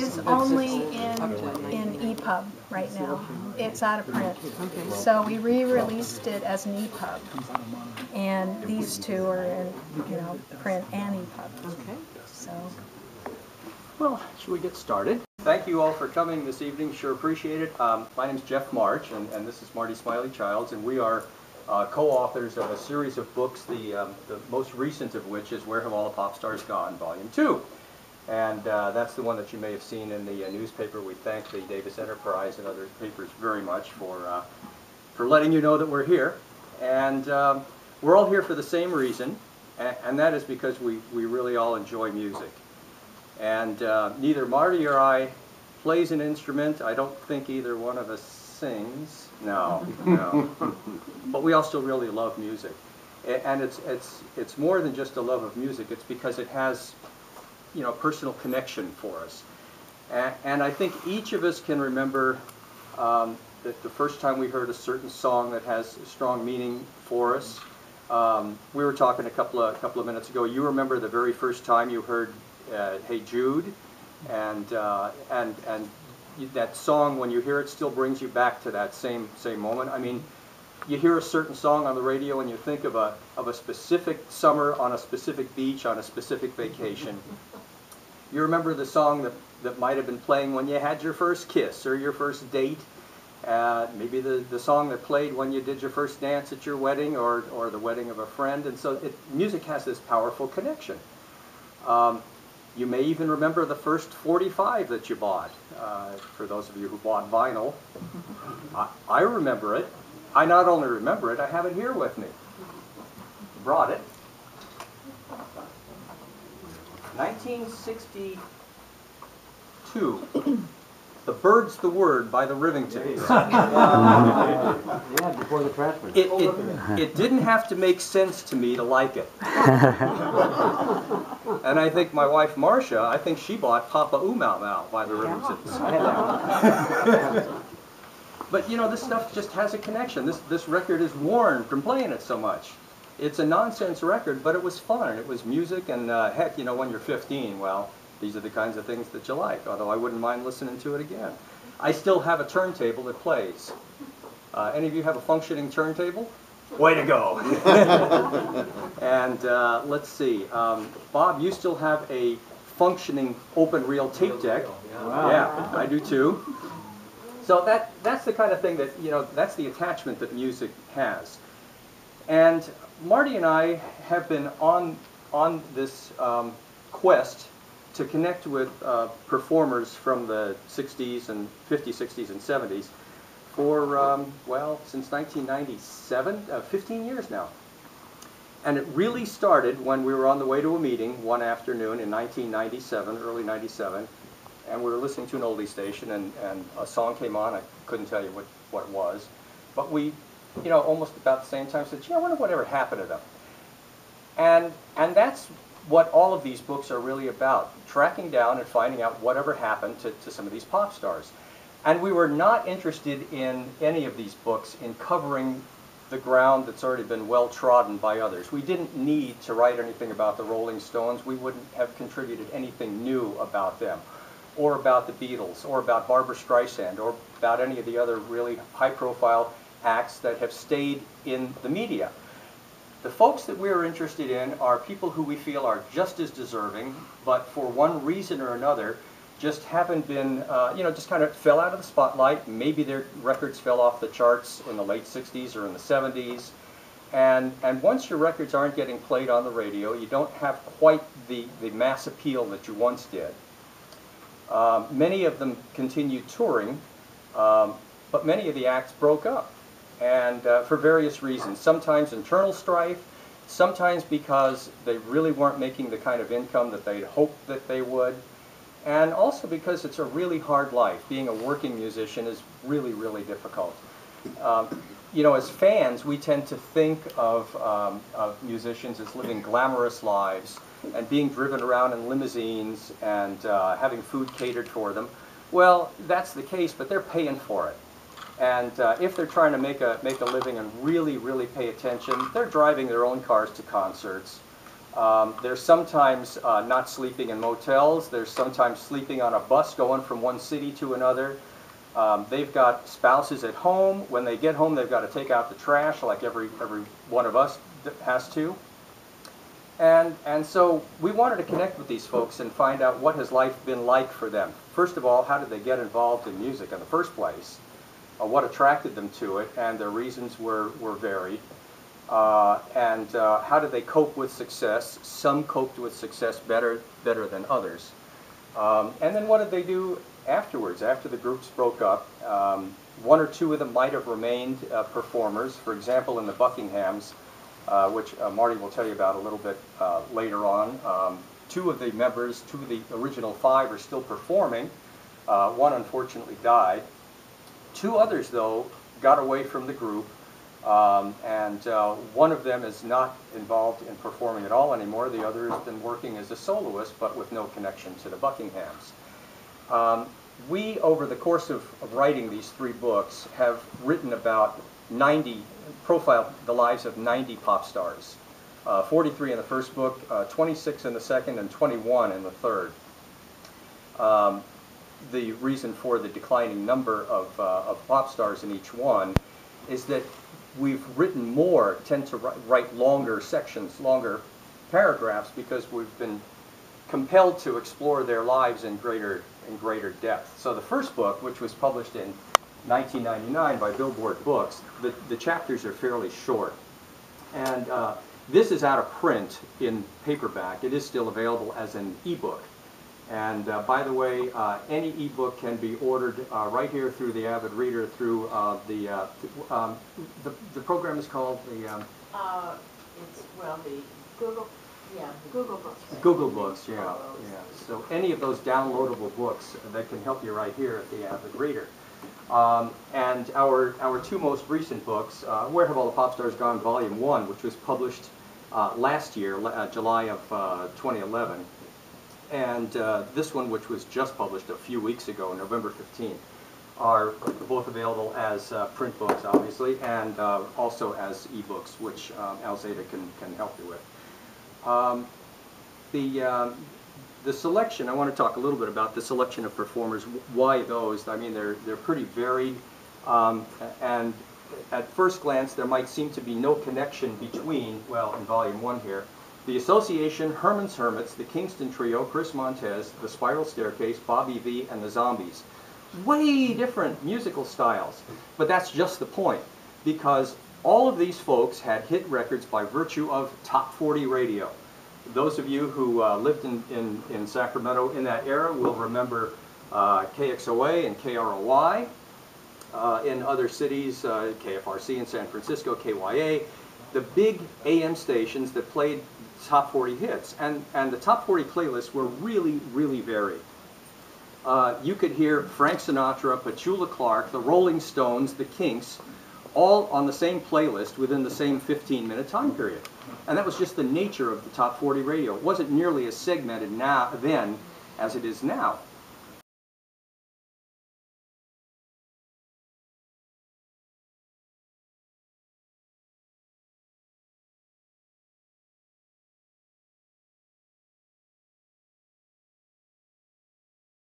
is only in EPUB right now. It's out of print. So we re-released it as an EPUB. And these two are in, print and EPUB. Okay. So. Well, should we get started? Thank you all for coming this evening. Sure appreciate it. My name is Jeff March, and this is Marti Smiley Childs, and we are co-authors of a series of books, the most recent of which is Where Have All the Pop Stars Gone, Volume 2. And that's the one that you may have seen in the newspaper. We thank the Davis Enterprise and other papers very much for letting you know that we're here. And we're all here for the same reason, and that is because we really all enjoy music. And neither Marti or I plays an instrument. I don't think either one of us sings. No, no. But we all still really love music. And it's more than just a love of music. It's because it has, personal connection for us. And I think each of us can remember that the first time we heard a certain song that has strong meaning for us. We were talking a couple of minutes ago. You remember the very first time you heard Hey Jude, and that song, when you hear it, still brings you back to that same moment. I mean, you hear a certain song on the radio and you think of a specific summer on a specific beach on a specific vacation. You remember the song that might have been playing when you had your first kiss or your first date. Maybe the song that played when you did your first dance at your wedding or the wedding of a friend. And so music has this powerful connection. You may even remember the first 45 that you bought, for those of you who bought vinyl. I remember it. I not only remember it, I have it here with me. Brought it. 1962. The Bird's the Word by the Rivingtons. Yeah, before the Craftsman. It didn't have to make sense to me to like it. And I think my wife Marcia, I think she bought Papa Ooh Mau Mau by the Rivingtons. But this stuff just has a connection. This record is worn from playing it so much. It's a nonsense record, but it was fun. It was music, and heck, when you're 15, well, these are the kinds of things that you like, although I wouldn't mind listening to it again. I still have a turntable that plays. Any of you have a functioning turntable? Way to go! And let's see. Bob, you still have a functioning open-reel tape deck. Wow. Yeah, I do too. So that's the kind of thing that, that's the attachment that music has. And Marti and I have been on this quest to connect with performers from the 60s and 50s, 60s, and 70s for, since 1997, 15 years now. And it really started when we were on the way to a meeting one afternoon in 1997, early 97, and we were listening to an oldie station, and a song came on. I couldn't tell you what it was, but we, almost about the same time said, I wonder whatever happened to them. And that's what all of these books are really about, tracking down and finding out whatever happened to some of these pop stars. And we were not interested in any of these books in covering the ground that's already been well trodden by others. We didn't need to write anything about the Rolling Stones. We wouldn't have contributed anything new about them, or about the Beatles, or about Barbra Streisand, or about any of the other really high-profile acts that have stayed in the media. The folks that we're interested in are people who we feel are just as deserving, but for one reason or another, just haven't been, just kind of fell out of the spotlight. Maybe their records fell off the charts in the late 60s or in the 70s. And once your records aren't getting played on the radio, you don't have quite the mass appeal that you once did. Many of them continued touring, but many of the acts broke up. And for various reasons, sometimes internal strife, sometimes because they really weren't making the kind of income that they'd hoped that they would, and also because it's a really hard life. Being a working musician is really, really difficult. As fans, we tend to think of musicians as living glamorous lives and being driven around in limousines and having food catered for them. Well, that's the case, but they're paying for it. And if they're trying to make a living and really, really pay attention, they're driving their own cars to concerts. They're sometimes not sleeping in motels. They're sometimes sleeping on a bus going from one city to another. They've got spouses at home. When they get home, they've got to take out the trash like every one of us has to. And so we wanted to connect with these folks and find out what has life been like for them. First of all, how did they get involved in music in the first place? What attracted them to it, and their reasons were varied. And how did they cope with success? Some coped with success better than others. And then what did they do afterwards, after the groups broke up? One or two of them might have remained performers. For example, in the Buckinghams, which Marti will tell you about a little bit later on. Two of the members, two of the original 5 are still performing. One unfortunately died. 2 others, though, got away from the group, and one of them is not involved in performing at all anymore. The other has been working as a soloist, but with no connection to the Buckinghams. We, over the course of writing these 3 books, have written about 90, profiled the lives of 90 pop stars. 43 in the first book, 26 in the second, and 21 in the third. The reason for the declining number of pop stars in each one is that we've written more, tend to write longer sections, longer paragraphs, because we've been compelled to explore their lives in greater depth. So the first book, which was published in 1999 by Billboard Books, the chapters are fairly short. And this is out of print in paperback. It is still available as an ebook. And by the way, any ebook can be ordered right here through the Avid Reader, through the program is called the... it's, well, the Google, yeah, Google Books. Right? Google Books, yeah, yeah. So any of those downloadable books that can help you right here at the Avid Reader. And our 2 most recent books, Where Have All the Pop Stars Gone, Volume 1, which was published last year, July of 2011. And this one, which was just published a few weeks ago, November 15th, are both available as print books, obviously, and also as ebooks, which Alzada can help you with. The selection, I want to talk a little bit about the selection of performers. Why those? I mean, they're pretty varied, and at first glance, there might seem to be no connection between, well, in Volume 1 here, The Association, Herman's Hermits, the Kingston Trio, Chris Montez, the Spiral Staircase, Bobby V, and the Zombies. Way different musical styles, but that's just the point, because all of these folks had hit records by virtue of top 40 radio. Those of you who lived in Sacramento in that era will remember KXOA and KROY. In other cities, KFRC in San Francisco, KYA, the big AM stations that played top 40 hits. And the top 40 playlists were really, really varied. You could hear Frank Sinatra, Petula Clark, the Rolling Stones, the Kinks, all on the same playlist within the same 15-minute time period. And that was just the nature of the top 40 radio. It wasn't nearly as segmented then as it is now.